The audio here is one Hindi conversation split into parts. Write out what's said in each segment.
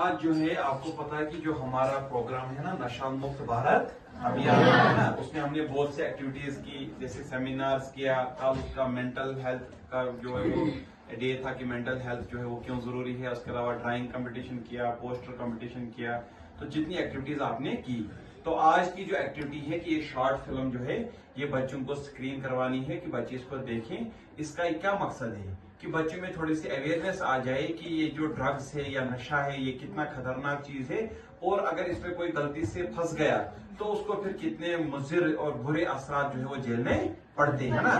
आज जो है आपको पता है कि जो हमारा प्रोग्राम है ना नशा मुक्त भारत अभियान है ना, उसमें हमने बहुत से एक्टिविटीज की, जैसे सेमिनार्स किया। कल उसका मेंटल हेल्थ का जो है वो डे था कि मेंटल हेल्थ जो है वो क्यों जरूरी है। उसके अलावा ड्राइंग कंपटीशन किया, पोस्टर कंपटीशन किया। तो जितनी एक्टिविटीज आपने की, तो आज की जो एक्टिविटी है कि ये शॉर्ट फिल्म जो है ये बच्चों को स्क्रीन करवानी है कि बच्चे इसको देखें। इसका क्या मकसद है कि बच्चों में थोड़ी सी अवेयरनेस आ जाए कि ये जो ड्रग्स है या नशा है ये कितना खतरनाक चीज है, और अगर इसमें कोई गलती से फंस गया तो उसको फिर कितने मुज़िर और बुरे असरात जो है वो झेलने पड़ते हैं ना।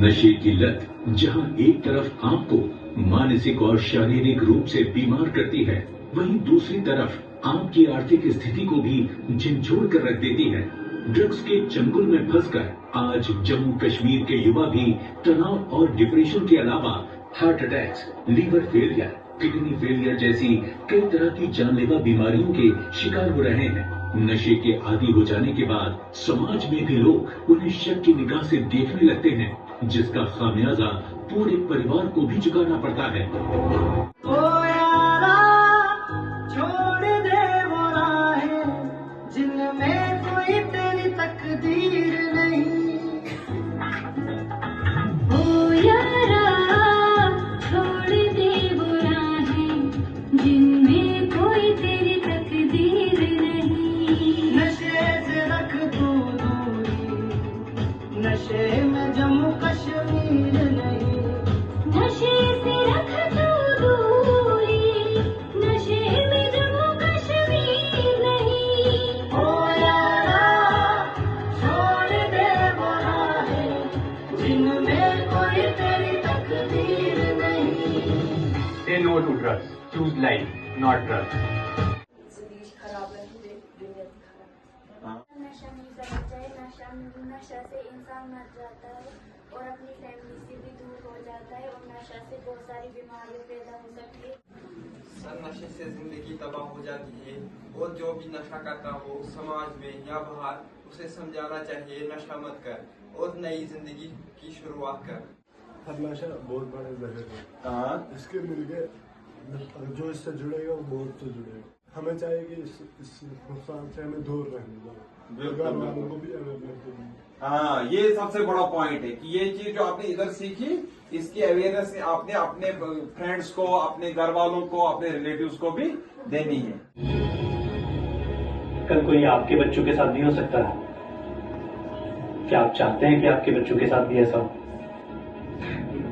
नशे की लत जहां एक तरफ आपको मानसिक और शारीरिक रूप से बीमार करती है, वहीं दूसरी तरफ आपकी आर्थिक स्थिति को भी झंझोड़ कर रख देती है। ड्रग्स के चंगुल में फंसकर आज जम्मू कश्मीर के युवा भी तनाव और डिप्रेशन के अलावा heart attacks, liver failure, kidney failure जैसी कई तरह की जानलेवा बीमारियों के शिकार हो रहे हैं। नशे के आदी हो जाने के बाद समाज में भी लोग उन्हें शक की निगाह से देखने लगते हैं, जिसका खामियाजा पूरे परिवार को भी चुकाना पड़ता है। ओ यारा, छोड़ दे वो राहें जिनमें कोई तेरी तकदीर नहीं। ओ यारा, छोड़ दे वो राहें जिनमें कोई तेरी तकदीर नहीं। नशे से रख तू दूरी, नशे में जम्मू कश्मीर नहीं। नशे से रख तू दूरी, नशे में जम्मू कश्मीर नहीं। ओ यारा, छोड़ दे वो राहें जिनमें कोई तेरी तकदीर नहीं। Say no to drugs. Choose life, not drugs. जिंदगी खराब है, दुनिया खराब। नशा नहीं करना चाहिए। नशा से इंसान मर जाता है और अपनी फैमिली से भी दूर हो जाता है, और नशा से बहुत सारी बीमारियां पैदा हो सकती है। सर, नशे से जिंदगी तबाह हो जाती है, और जो भी नशा करता हो समाज में या बाहर, उसे समझाना चाहिए नशा मत कर और नई जिंदगी की शुरुआत कर। हर नशा बहुत बड़े जहर है। हाँ, इसके मिल गए जो इससे जुड़ेगा वो बहुत से जुड़ेगा। हमें चाहिए कि इस नुकसान से हमें दूर रहने दो, घर वालों को भी अवेयरनेस देनी। हाँ, ये सबसे बड़ा पॉइंट है कि ये चीज जो आपने इधर सीखी, इसकी अवेयरनेस आपने अपने फ्रेंड्स को, अपने घर वालों को, अपने रिलेटिव्स को भी देनी है। कल कोई आपके बच्चों के साथ भी हो सकता है। क्या आप चाहते हैं कि आपके बच्चों के साथ भी ऐसा हो?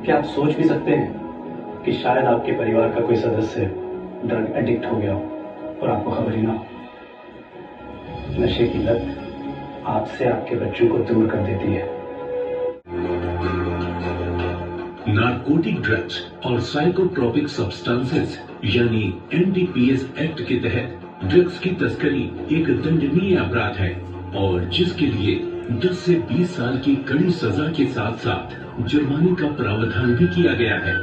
क्या आप सोच भी सकते हैं कि शायद आपके परिवार का कोई सदस्य ड्रग एडिक्ट हो गया हो और आपको खबर ही ना हो? नशे की लत आपसे आपके बच्चों को दूर कर देती है। नारकोटिक ड्रग्स और साइकोट्रोपिक सब्सटेंसेस यानी NDPS एक्ट के तहत ड्रग्स की तस्करी एक दंडनीय अपराध है, और जिसके लिए 10 से 20 साल की कड़ी सजा के साथ साथ जुर्माने का प्रावधान भी किया गया है।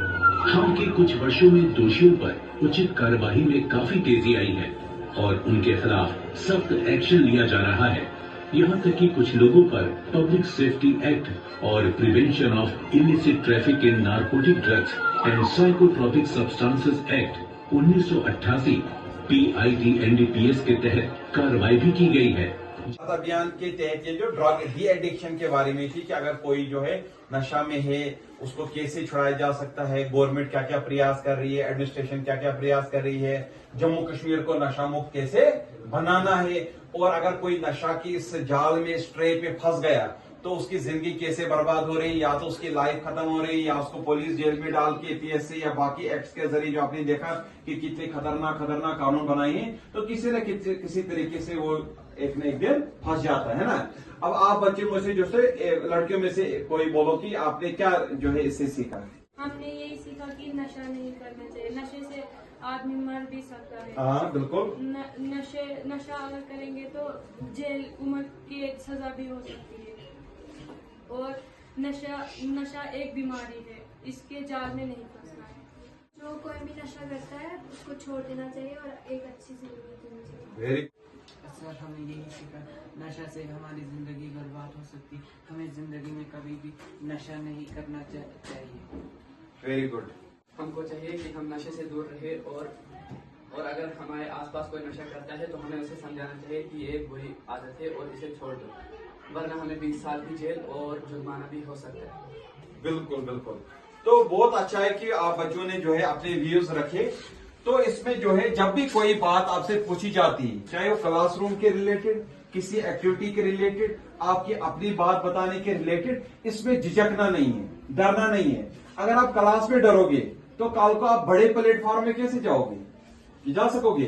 हाल के कुछ वर्षों में दोषियों पर उचित कार्यवाही में काफी तेजी आई है और उनके खिलाफ सख्त एक्शन लिया जा रहा है। यहाँ तक कि कुछ लोगों पर पब्लिक सेफ्टी एक्ट और prevention of illicit traffic in narcotic drugs and psychotropic substances act 1988 PID NDPS के तहत कार्रवाई भी की गई है। अभियान के तहत ये जो ड्रग डी एडिक्शन के बारे में थी कि अगर कोई जो है नशा में है उसको कैसे छुड़ाया जा सकता है, गवर्नमेंट क्या क्या प्रयास कर रही है, एडमिनिस्ट्रेशन क्या क्या प्रयास कर रही है, जम्मू कश्मीर को नशा मुक्त कैसे बनाना है, और अगर कोई नशा की इस जाल में, इस ट्रे पे फंस गया तो उसकी जिंदगी कैसे बर्बाद हो रही है, या तो उसकी लाइफ खत्म हो रही है या उसको पुलिस जेल में डाल के PSC या बाकी एक्ट्स के जरिए जो आपने देखा कि कितने खतरनाक कानून बनाए हैं, तो किसी न किसी तरीके से वो एक न एक दिन फंस जाता है ना। अब आप बच्चों में से जो से लड़कियों में से कोई बोलो कि आपने क्या जो है इससे सीखा? हमने यही सीखा कि नशा नहीं करना चाहिए। नशे से आदमी मर भी सकता है। हाँ बिल्कुल। नशा अगर करेंगे तो जेल उम्र की एक सजा भी हो सकती है। और नशा एक बीमारी है, इसके जाल में नहीं फंसना है। जो कोई भी नशा करता है उसको छोड़ देना चाहिए और एक अच्छी जिंदगी जीनी चाहिए। वेरी सर, हमें यही सीखा, नशा से हमारी जिंदगी बर्बाद हो सकती, हमें जिंदगी में कभी भी नशा नहीं करना चाहिए। Very good. हमको चाहिए कि हम नशे से दूर रहे और अगर हमारे आसपास कोई नशा करता है तो हमें उसे समझाना चाहिए कि ये एक बुरी आदत है और इसे छोड़ दो, वरना हमें 20 साल की जेल और जुर्माना भी हो सकता है। बिल्कुल बिल्कुल। तो बहुत अच्छा है कि आप बच्चों ने जो है अपने व्यूज रखे। तो इसमें जो है जब भी कोई बात आपसे पूछी जाती है, चाहे वो क्लासरूम के रिलेटेड, किसी एक्टिविटी के रिलेटेड, आपकी अपनी बात बताने के रिलेटेड, इसमें झिझकना नहीं है, डरना नहीं है। अगर आप क्लास में डरोगे तो कल को आप बड़े प्लेटफॉर्म में कैसे जाओगे? जा सकोगे?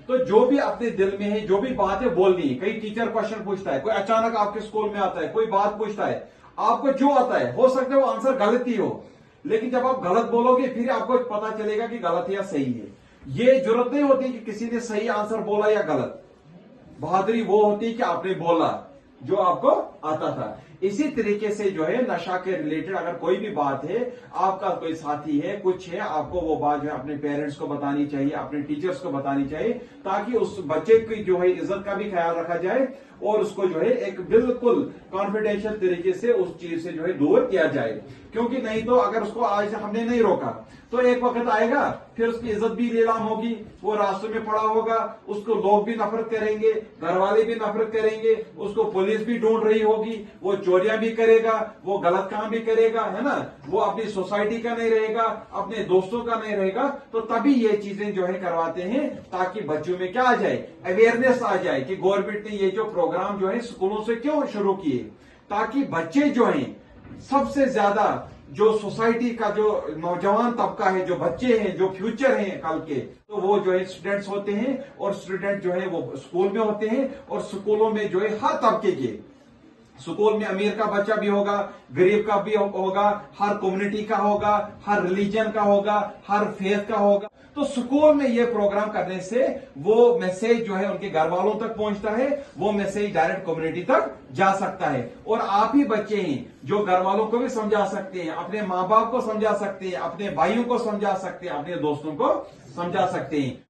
तो जो भी अपने दिल में है, जो भी बात है बोलनी है। कई टीचर क्वेश्चन पूछता है, कोई अचानक आपके स्कूल में आता है, कोई बात पूछता है, आपको जो आता है, हो सकता है वो आंसर गलत ही हो, लेकिन जब आप गलत बोलोगे फिर आपको पता चलेगा कि गलत है या सही है। ये जरूरत नहीं होती कि किसी ने सही आंसर बोला या गलत। बहादुरी वो होती है कि आपने बोला जो आपको आता था। इसी तरीके से जो है नशा के रिलेटेड अगर कोई भी बात है, आपका कोई साथी है, कुछ है, आपको वो बात जो है अपने पेरेंट्स को बतानी चाहिए, अपने टीचर्स को बतानी चाहिए, ताकि उस बच्चे की जो है इज्जत का भी ख्याल रखा जाए और उसको जो है एक बिल्कुल कॉन्फिडेंशियल तरीके से उस चीज से जो है दूर किया जाए। क्योंकि नहीं तो अगर उसको आज हमने नहीं रोका तो एक वक्त आएगा फिर उसकी इज्जत भी नीलाम होगी, वो रास्ते में पड़ा होगा, उसको लोग भी नफरत करेंगे, घर वाले भी नफरत करेंगे, उसको पुलिस भी ढूंढ रही होगी, वो चोरियां भी करेगा, वो गलत काम भी करेगा, है ना, वो अपनी सोसाइटी का नहीं रहेगा, अपने दोस्तों का नहीं रहेगा। तो तभी ये चीजें जो है करवाते हैं ताकि बच्चों में क्या आ जाए, अवेयरनेस आ जाए कि गवर्नमेंट ने ये जो प्रोग्राम जो है स्कूलों से क्यों शुरू किए, ताकि बच्चे जो हैं सबसे ज्यादा जो सोसाइटी का जो नौजवान तबका है, जो बच्चे हैं, जो फ्यूचर हैं कल के, तो वो जो है स्टूडेंट्स होते हैं और स्टूडेंट जो है वो स्कूल में होते हैं और स्कूलों में जो है हर तबके के, स्कूल में अमीर का बच्चा भी होगा, गरीब का भी होगा, हर कम्युनिटी का होगा, हर रिलीजन का होगा, हर फेथ का होगा। तो स्कूल में ये प्रोग्राम करने से वो मैसेज जो है उनके घर वालों तक पहुंचता है, वो मैसेज डायरेक्ट कम्युनिटी तक जा सकता है। और आप ही बच्चे हैं जो घर वालों को भी समझा सकते हैं, अपने माँ बाप को समझा सकते हैं, अपने भाइयों को समझा सकते हैं, अपने दोस्तों को समझा सकते हैं।